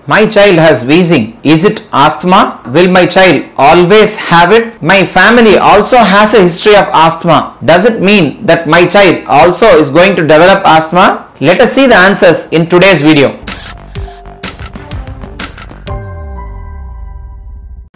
My child has wheezing. Is it asthma? Will my child always have it? My family also has a history of asthma. Does it mean that my child also is going to develop asthma? Let us see the answers in today's video.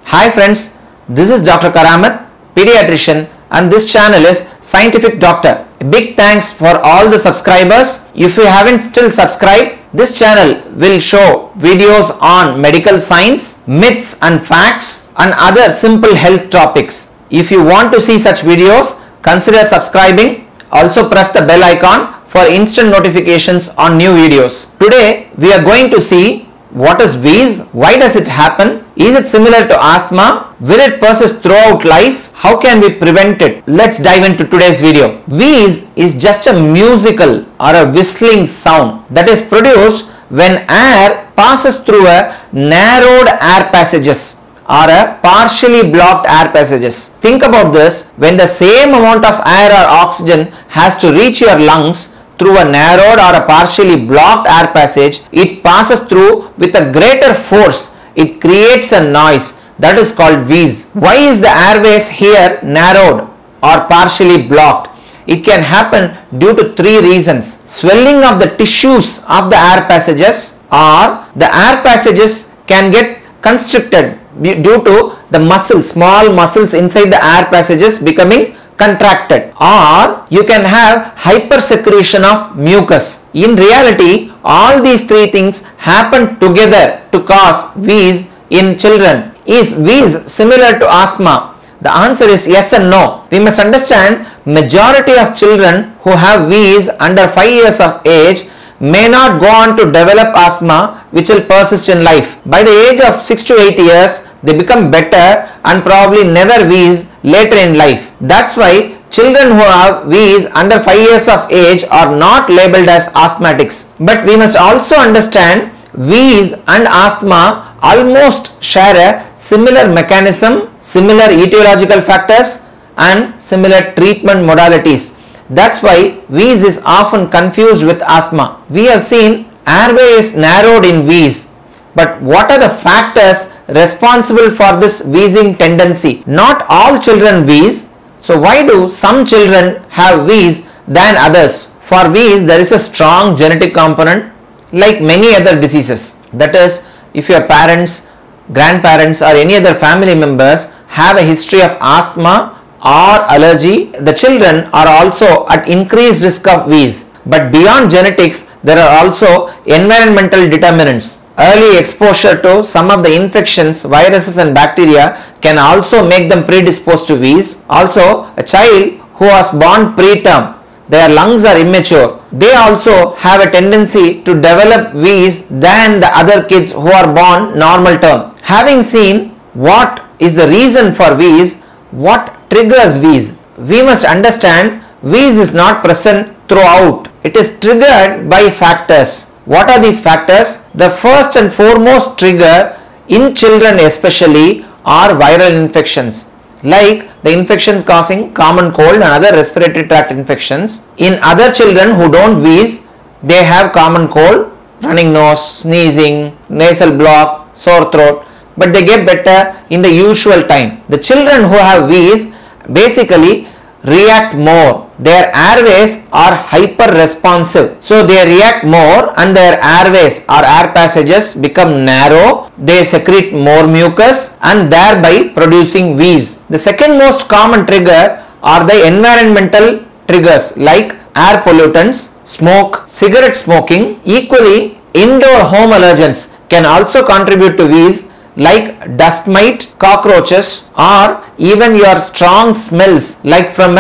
Hi friends, this is Dr. Karamat, pediatrician, and this channel is Scientific Doctor. A big thanks for all the subscribers. If you haven't still subscribed, this channel will show videos on medical science, myths and facts, and other simple health topics. If you want to see such videos, consider subscribing. Also press the bell icon for instant notifications on new videos. Today we are going to see what is wheeze, why does it happen, is it similar to asthma, will it persist throughout life, how can we prevent it? Let's dive into today's video. Wheeze is just a musical or a whistling sound that is produced when air passes through a narrowed air passages or a partially blocked air passages. Think about this, when the same amount of air or oxygen has to reach your lungs through a narrowed or a partially blocked air passage, it passes through with a greater force. It creates a noise that is called wheeze. Why is the airways here narrowed or partially blocked? It can happen due to three reasons. Swelling of the tissues of the air passages, or the air passages can get constricted due to the muscles, small muscles inside the air passages becoming contracted, or you can have hypersecretion of mucus. In reality, all these three things happen together to cause wheeze in children. Is wheeze similar to asthma? The answer is yes and no. We must understand majority of children who have wheeze under 5 years of age may not go on to develop asthma, which will persist in life. By the age of 6 to 8 years, they become better and probably never wheeze later in life. That's why children who have wheeze under 5 years of age are not labeled as asthmatics. But we must also understand wheeze and asthma almost share a similar mechanism, similar etiological factors and similar treatment modalities. That's why wheeze is often confused with asthma. We have seen airway is narrowed in wheeze. But what are the factors responsible for this wheezing tendency? Not all children wheeze. So why do some children have wheeze than others? For wheeze, there is a strong genetic component like many other diseases. That is, if your parents, grandparents or any other family members have a history of asthma or allergy, the children are also at increased risk of wheeze. But beyond genetics, there are also environmental determinants. Early exposure to some of the infections, viruses and bacteria can also make them predisposed to wheeze. Also, a child who was born preterm, their lungs are immature, they also have a tendency to develop wheeze than the other kids who are born normal term. Having seen what is the reason for wheeze, what triggers wheeze, we must understand wheeze is not present throughout. It is triggered by factors. What are these factors? The first and foremost trigger in children especially are viral infections, like the infections causing common cold and other respiratory tract infections. In other children who don't wheeze, they have common cold, running nose, sneezing, nasal block, sore throat, but they get better in the usual time. The children who have wheeze basically react more. Their airways are hyper responsive, so they react more and their airways or air passages become narrow. They secrete more mucus and thereby producing wheeze. The second most common trigger are the environmental triggers like air pollutants, smoke, cigarette smoking. Equally, indoor home allergens can also contribute to wheeze, like dust mite, cockroaches, or even your strong smells like from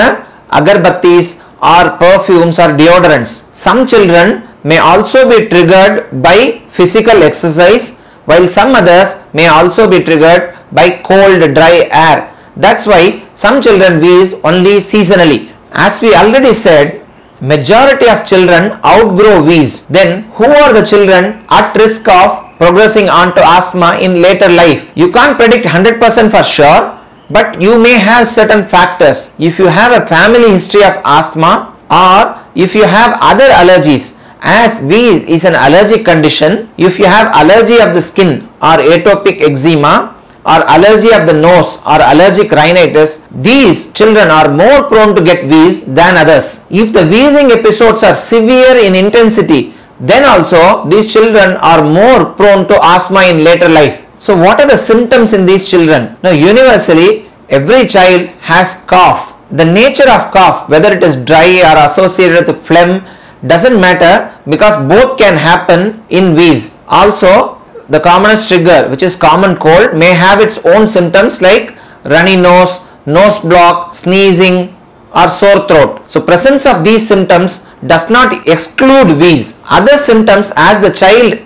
agarbattis or perfumes or deodorants. Some children may also be triggered by physical exercise, while some others may also be triggered by cold, dry air. That's why some children wheeze only seasonally. As we already said, majority of children outgrow wheeze. Then who are the children at risk of progressing on to asthma in later life? You can't predict 100% for sure, but you may have certain factors. If you have a family history of asthma, or if you have other allergies As wheeze is an allergic condition, if you have allergy of the skin or atopic eczema or allergy of the nose or allergic rhinitis, these children are more prone to get wheeze than others. If the wheezing episodes are severe in intensity, then also these children are more prone to asthma in later life. So what are the symptoms in these children? Now universally, every child has cough. The nature of cough, whether it is dry or associated with phlegm, doesn't matter because both can happen in wheeze. Also, the commonest trigger, which is common cold, may have its own symptoms like runny nose, nose block, sneezing or sore throat. So presence of these symptoms does not exclude wheeze. Other symptoms as the child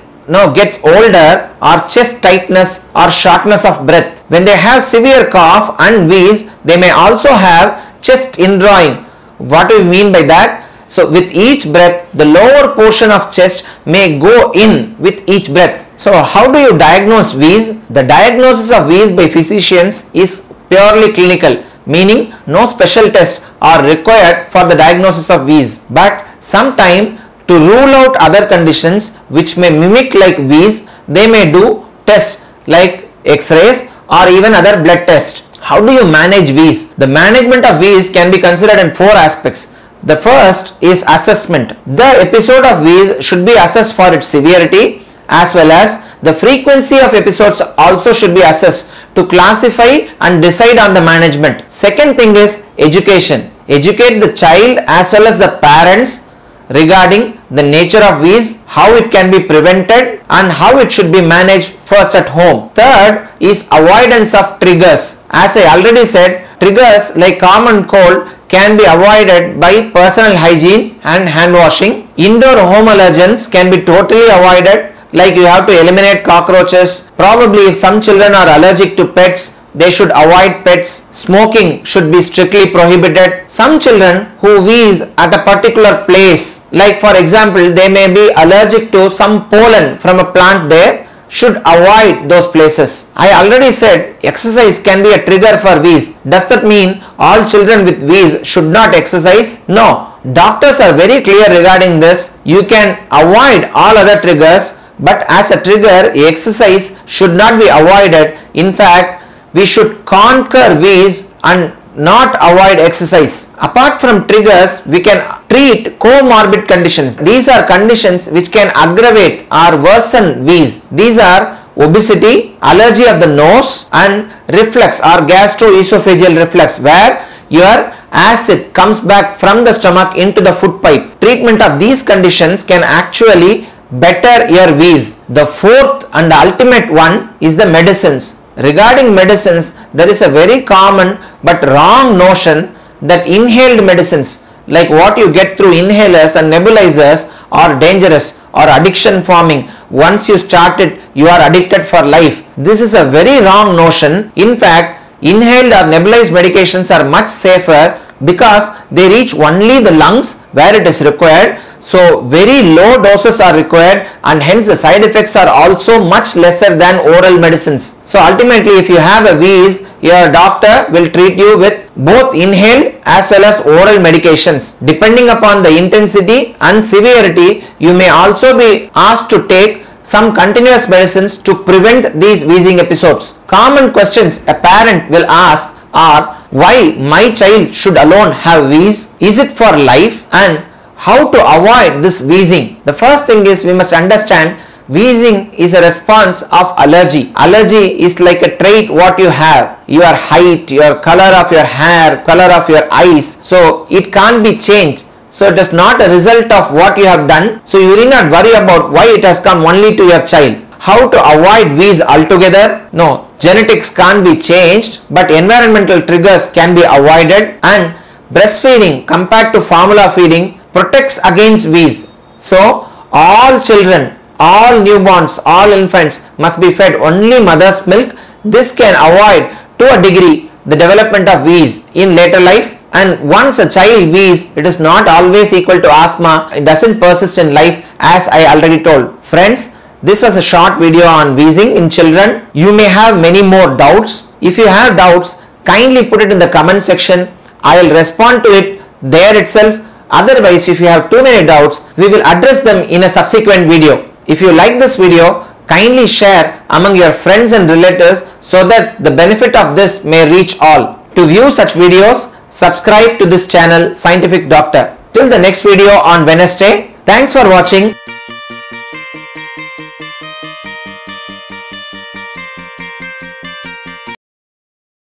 gets older are chest tightness or shortness of breath. When they have severe cough and wheeze, they may also have chest indrawing. What do we mean by that? So with each breath, the lower portion of chest may go in with each breath. So how do you diagnose wheeze? The diagnosis of wheeze by physicians is purely clinical, meaning no special tests are required for the diagnosis of wheeze. But sometime to rule out other conditions which may mimic like wheeze, they may do tests like X-rays or even other blood tests. How do you manage wheeze? The management of wheeze can be considered in 4 aspects. The first is assessment. The episode of wheeze should be assessed for its severity as well as the frequency of episodes also should be assessed to classify and decide on the management. Second thing is education. Educate the child as well as the parents regarding the nature of wheeze, how it can be prevented and how it should be managed first at home. Third is avoidance of triggers. As I already said, triggers like common cold can be avoided by personal hygiene and hand washing. Indoor home allergens can be totally avoided, like you have to eliminate cockroaches. Probably if some children are allergic to pets, they should avoid pets. Smoking should be strictly prohibited. Some children who wheeze at a particular place, like for example they may be allergic to some pollen from a plant there, should avoid those places. I already said exercise can be a trigger for wheeze. Does that mean all children with wheeze should not exercise? No. Doctors are very clear regarding this. You can avoid all other triggers, but as a trigger, exercise should not be avoided. In fact, we should conquer wheeze and not avoid exercise. Apart from triggers, we can treat comorbid conditions. These are conditions which can aggravate or worsen wheeze. These are obesity, allergy of the nose and reflux or gastroesophageal reflux, where your acid comes back from the stomach into the food pipe. Treatment of these conditions can actually better your wheeze. The fourth and the ultimate one is the medicines. Regarding medicines, there is a very common but wrong notion that inhaled medicines like what you get through inhalers and nebulizers are dangerous or addiction forming. Once you start it, you are addicted for life. This is a very wrong notion. In fact, inhaled or nebulized medications are much safer because they reach only the lungs where it is required. So very low doses are required and hence the side effects are also much lesser than oral medicines. So ultimately if you have a wheeze, your doctor will treat you with both inhaled as well as oral medications. Depending upon the intensity and severity, you may also be asked to take some continuous medicines to prevent these wheezing episodes. Common questions a parent will ask are, why my child should alone have wheeze? Is it for life? And how to avoid this wheezing? The first thing is we must understand wheezing is a response of allergy. Allergy is like a trait what you have, your height, your color of your hair, color of your eyes. So it can't be changed. So it is not a result of what you have done. So you need not worry about why it has come only to your child. How to avoid wheeze altogether? No, genetics can't be changed, but environmental triggers can be avoided, and breastfeeding compared to formula feeding protects against wheeze. So all children, all newborns, all infants must be fed only mother's milk. This can avoid to a degree the development of wheeze in later life. And once a child wheezes, it is not always equal to asthma. It doesn't persist in life, as I already told. Friends, this was a short video on wheezing in children. You may have many more doubts. If you have doubts, kindly put it in the comment section. I will respond to it there itself. Otherwise, if you have too many doubts, we will address them in a subsequent video. If you like this video, kindly share among your friends and relatives so that the benefit of this may reach all. To view such videos, subscribe to this channel Scientific Doctor. Till the next video on Wednesday, thanks for watching.